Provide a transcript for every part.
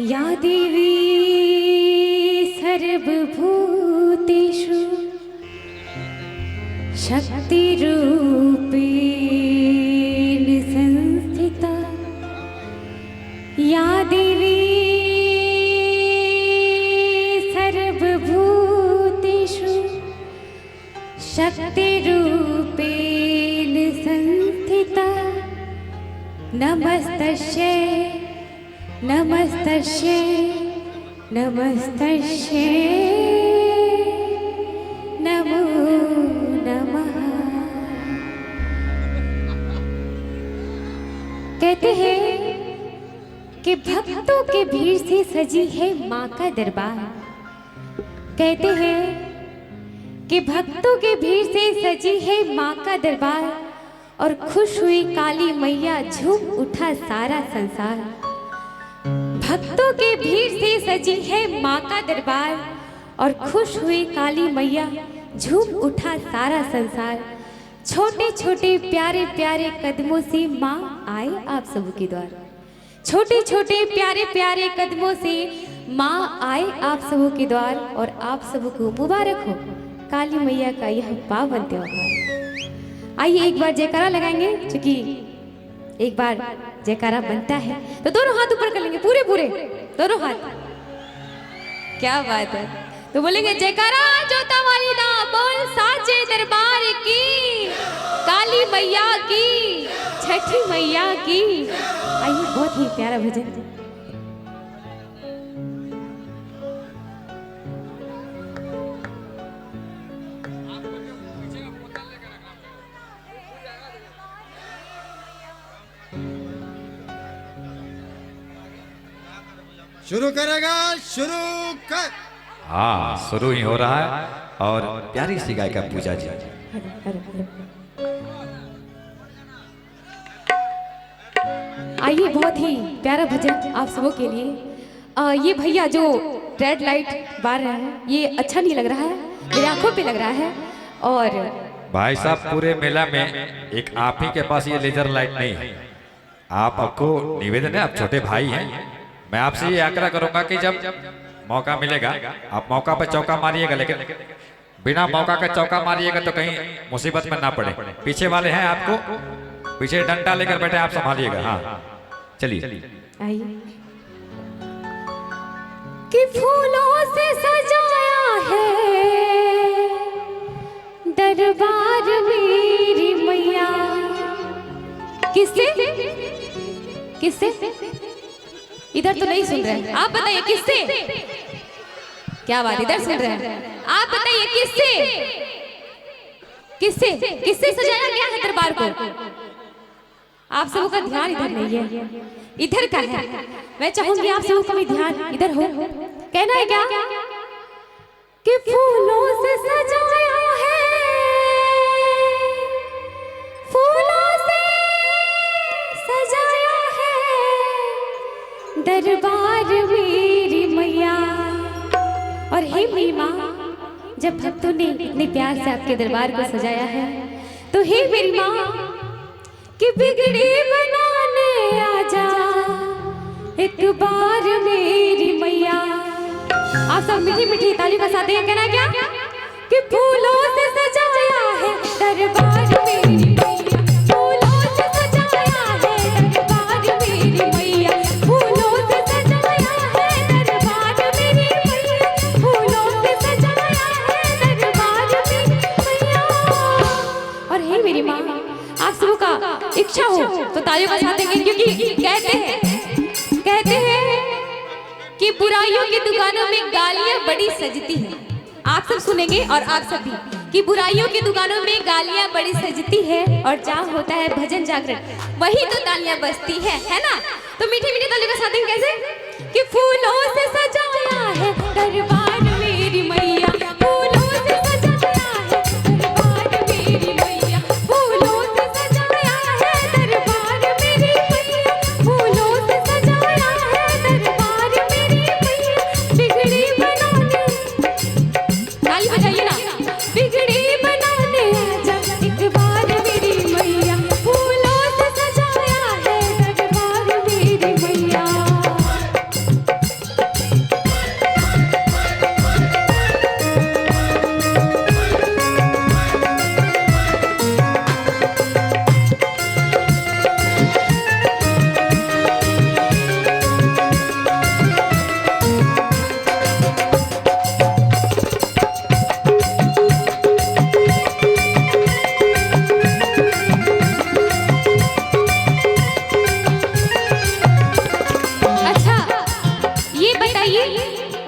या देवी सर्वभूतेषु शक्तिरूपेण संस्थिता। या देवी सर्वभूतेषु शक्तिरूपेण संस्थिता। नमस्तस्यै नमस्तस्यै नमस्तस्यै नमो नमः। कहते हैं कि भक्तों के भीड़ से सजी है माँ का दरबार। कहते हैं कि भक्तों के भीड़ से सजी है माँ का दरबार और खुश हुई काली मैया झूम उठा सारा संसार। भक्तों के भीड़ से सजी है माँ का दरबार और खुश हुई काली मैया झूम उठा सारा संसार। छोटे छोटे प्यारे प्यारे कदमों से माँ आए आप सबके द्वार। छोटे छोटे प्यारे प्यारे कदमों से माँ आए आप सबों के द्वार और आप सबको मुबारक हो काली मैया का यह पावन त्योहार। आइए एक बार जयकारा लगाएंगे, क्योंकि एक बार जयकारा बनता है तो दोनों हाथ ऊपर कर लेंगे, पूरे पूरे दोनों हाथ। क्या बात है। तो बोलेंगे जयकारा जोता वाली ना बोल साचे दरबार की, काली मैया की, छठी मैया की। आइए बहुत ही प्यारा भजन। शुरू करेगा, शुरू कर। हाँ, शुरू ही हो रहा है। और प्यारी सी गायिका पूजा जी। आइए बहुत ही प्यारा भजन आप सबों के लिए। ये भैया जो रेड लाइट बार रहे हैं ये अच्छा नहीं लग रहा है, मेरी आंखों पे लग रहा है। और भाई साहब पूरे मेला में एक आप ही के पास ये लेजर लाइट नहीं है। आपको निवेदन है, आप छोटे भाई हैं, मैं आपसे ये आग्रह करूंगा कि जब मौका मिलेगा आप मौका पर चौका मारिएगा, लेकिन बिना मौका का चौका मारिएगा तो कहीं मुसीबत में ना पड़े। पीछे वाले हैं आपको पीछे डंडा लेकर बैठे, आप संभालिएगा। हाँ चलिए। आइए। कि फूलों से सजाया है दरबार मेरी मैया। किससे किससे? इधर तो नहीं सुन रहे हैं, आप बताइए किससे? क्या बात, इधर सुन रहे हैं, आप बताइए किससे? किससे किससे सजाया गया है दरबार को? आप सबों का ध्यान इधर नहीं है, इधर का है। मैं चाहूंगी आप सबों का भी ध्यान इधर हो। कहना है क्या कि फूलों से सजाया है, फूलों से सजाया है दरबार मेरी मैया। और हे मेरी माँ, जब भक्तों ने इतने प्यार से आपके दरबार को सजाया है तो हे मेरी माँ कि बिगड़ी बनाने आजा एक बार मेरी मैया। आप सब मीठी मीठी ताली बजाते हैं। कहना क्या कि फूलों से सजाया है दरबार मेरी मैया, फूलों से सजाया है दरबार मेरी मैया, फूलों से सजाया है दरबार मेरी मैया, फूलों से सजाया है दरबार मेरी मैया। और हे मेरी माँ, आप सबों का इच्छा हो तो तालियां बजा देंगे, क्योंकि कहते हैं कि बुराइयों की दुकानों में गालियां बड़ी सजती हैं। आप सब सुनेंगे और आप सब भी कि बुराइयों की दुकानों में गालियां बड़ी सजती है और जहाँ होता है भजन जागरण वही तो तालियां बजती है ना? तो मीठी मीठी तालियां बजा देंगे। कैसे कि फूलों से सजाया है दरबार मेरी मैया, फूलों से सजाया है दरबार मेरी मैया, फूलों से सजाया है दरबार मेरी मैया, फूलों से सजाया है दरबार मेरी मैया। बिगड़ी बनाने, ताली बजाइए ना, बिगड़ी बनाने आजा एक बार मेरी मैया, फूलों से सजाया है दरबार मेरी मैया।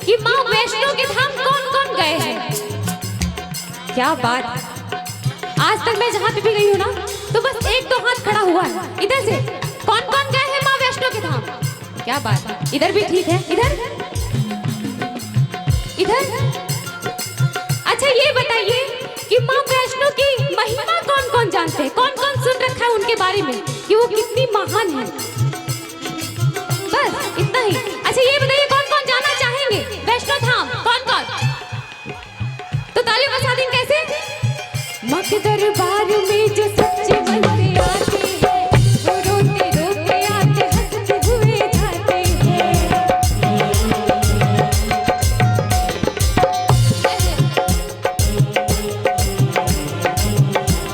कि माँ वैष्णो के धाम कौन कौन गए हैं। क्या बात, आज तक मैं जहाँ पे भी गई हूँ ना तो बस एक दो हाथ खड़ा हुआ है। इधर से कौन कौन गए हैं माँ वैष्णो के धाम? क्या बात, इधर भी ठीक है, इधर इधर। अच्छा ये बताइए कि माँ वैष्णो की महिमा कौन कौन जानते हैं, कौन कौन सुन रखा है उनके बारे में कि वो कितनी महान है? बस इतना ही। अच्छा ये बताइए कौन कौन जाना चाहेंगे वैष्णो धाम, कौन कौन? तो ताली बजा दें कैसे? माँ के दरबार में जो सच्चे मन से आते हैं वो रोते रोते आते हंसते हुए जाते हैं।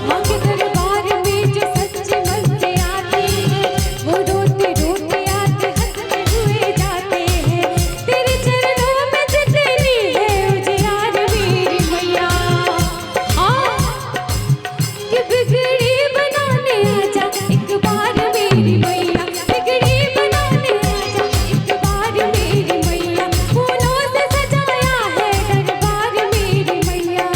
माँ के दरबार में जो सच्चे मन से आते हैं वो रोते रोते आते हंसते हुए जाते हैं। तेरे चरणों में जितनी है उजियार मेरी मैया, कि बिगड़ी बनाने आजा एक बार मेरी मैया, बिगड़ी बनाने आजा एक बार मेरी मैया, फूलों से सजाया है दरबार मेरी मैया।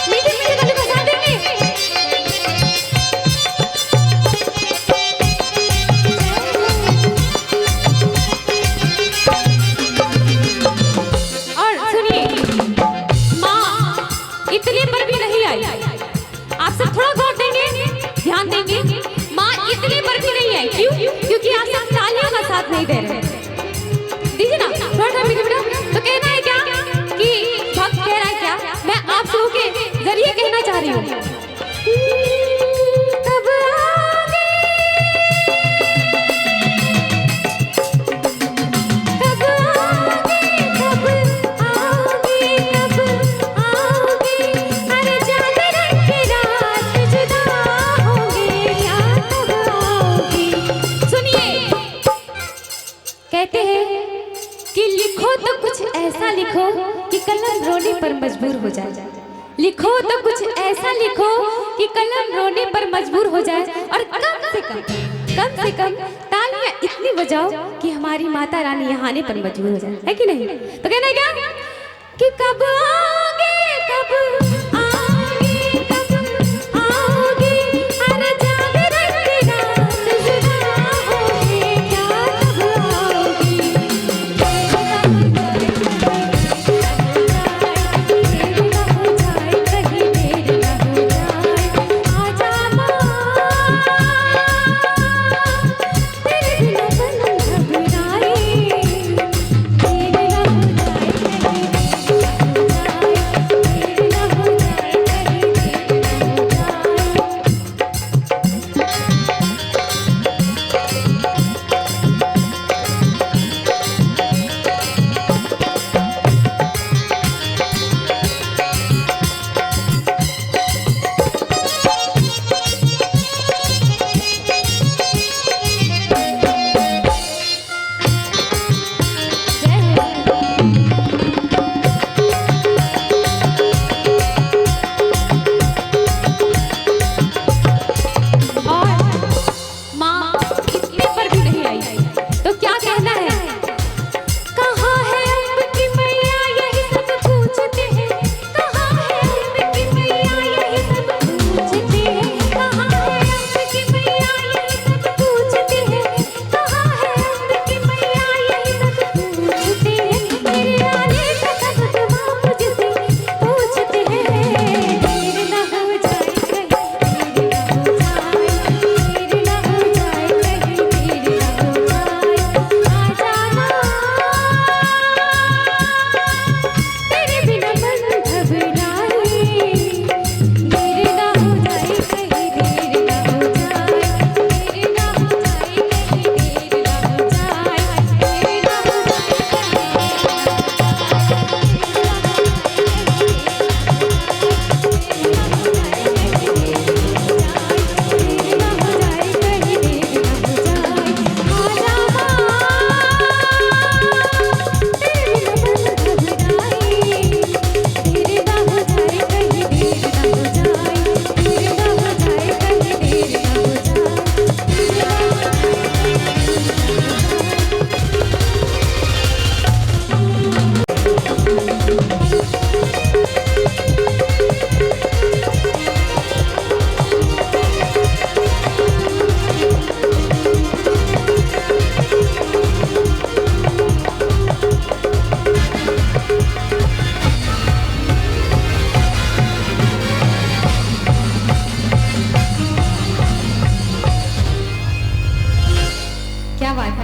मीठी मीठी ताली बजा देंगे। और सुनिए, माँ इतने पर भी नहीं आई। आप सब थोड़ा गौर देंगे, ध्यान देंगे। माँ इतने पर भी नहीं आई, क्यों? क्योंकि आप सब तालियों का साथ नहीं दे रहे। दीजिए ना थोड़ा सा मीठा मीठा। तो कहना है क्या कि भक्त कह रहा है क्या, मैं आप सबों के जरिए कहना चाह रही हूँ। कब आओगे, कब आओगे, कब आओगे, कब आओगे, अरे जागरण की रात जुदा होंगे क्या, कब आओगे? सुनिए, कहते हैं कि लिखो तो कुछ ऐसा लिखो कि कलम रोने पर मजबूर हो जाए। लिखो तो कुछ ऐसा लिखो कि कलम रोने पर मजबूर हो जाए। और कम से कम तालियां इतनी बजाओ कि हमारी माता रानी यहाँ आने पर मजबूर हो जाए, है कि नहीं? तो कहना है क्या कि कब आओगे, कब आओगे, कब आओगे, अरे जागरण की रात जुदा होंगे क्या, कब आओगे? देर ना हो जाए, कहीं देर ना हो जाए, आजा माँ, तेरे बिना मन घबराए। देर ना हो जाए, कहीं देर ना हो जाए, देर ना हो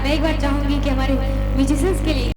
मैं एक बार चाहूंगी कि हमारे म्यूजिशियंस के लिए